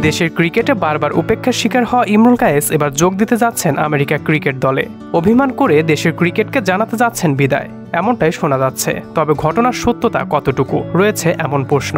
দেশের ক্রিকেটে বারবার উপেক্ষার শিকার হওয়া ইমরুল কায়েস এবার যোগ দিতে যাচ্ছেন আমেরিকা ক্রিকেট দলে। অভিমান করে দেশের ক্রিকেটকে জানাতে যাচ্ছেন বিদায়, এমনটাই শোনা যাচ্ছে। তবে ঘটনার সত্যতা কতটুকু রয়েছে এমন প্রশ্ন।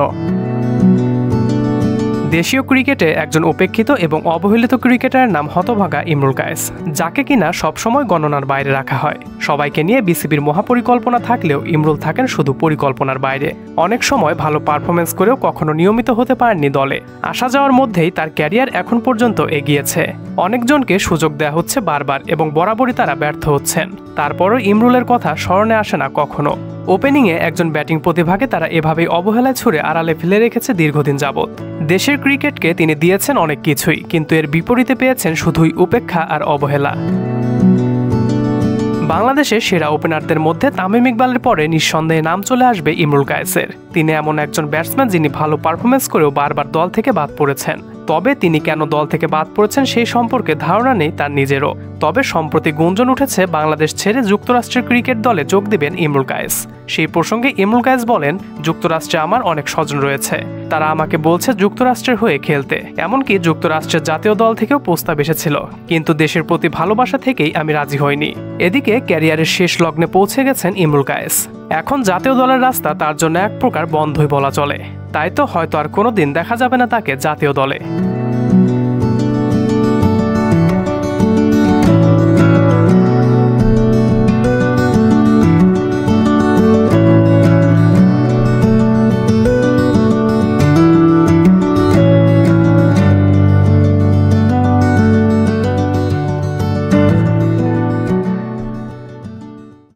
দেশীয় ক্রিকেটে একজন উপেক্ষিত এবং অবহেলিত ক্রিকেটারের নাম হতভাগা ইমরুল কায়েস, যাকে কিনা সবসময় গণনার বাইরে রাখা হয়। সবাইকে নিয়ে বিসিবির মহাপরিকল্পনা থাকলেও ইমরুল থাকেন শুধু পরিকল্পনার বাইরে। অনেক সময় ভালো পারফরমেন্স করেও কখনো নিয়মিত হতে পারেননি দলে। আসা যাওয়ার মধ্যেই তার ক্যারিয়ার এখন পর্যন্ত এগিয়েছে। অনেকজনকে সুযোগ দেওয়া হচ্ছে বারবার এবং বরাবরই তারা ব্যর্থ হচ্ছেন। তারপরও ইমরুলের কথা স্মরণে আসে না কখনো। ওপেনিংয়ে একজন ব্যাটিং প্রতিভাকে তারা এভাবেই অবহেলায় ছুড়ে আড়ালে ফেলে রেখেছে দীর্ঘদিন যাবৎ। দেশের ক্রিকেটকে তিনি দিয়েছেন অনেক কিছুই, কিন্তু এর বিপরীতে পেয়েছেন শুধুই উপেক্ষা আর অবহেলা। বাংলাদেশের সেরা ওপেনারদের মধ্যে তামিম ইকবালের পরে নিঃসন্দেহে নাম চলে আসবে ইমরুল কায়েসের। তিনি এমন একজন ব্যাটসম্যান যিনি ভালো পারফরমেন্স করেও বারবার দল থেকে বাদ পড়েছেন। তবে তিনি কেন দল থেকে বাদ পড়েছেন সেই সম্পর্কে ধারণা নেই তার নিজেরও। তবে সম্প্রতি গুঞ্জন উঠেছে বাংলাদেশ ছেড়ে যুক্তরাষ্ট্রের ক্রিকেট দলে যোগ দিবেন ইমরুল কায়েস। সেই প্রসঙ্গে ইমরুল কায়েস বলেন, যুক্তরাষ্ট্রে আমার অনেক স্বজন রয়েছে, তারা আমাকে বলছে যুক্তরাষ্ট্রের হয়ে খেলতে। এমনকি যুক্তরাষ্ট্রের জাতীয় দল থেকেও প্রস্তাব এসেছিল, কিন্তু দেশের প্রতি ভালোবাসা থেকেই আমি রাজি হইনি। এদিকে ক্যারিয়ারের শেষ লগ্নে পৌঁছে গেছেন ইমরুল কায়েস। এখন জাতীয় দলের রাস্তা তার জন্য এক প্রকার বন্ধই বলা চলে। তাই তো হয়তো আর কোনোদিন দেখা যাবে না তাকে জাতীয় দলে।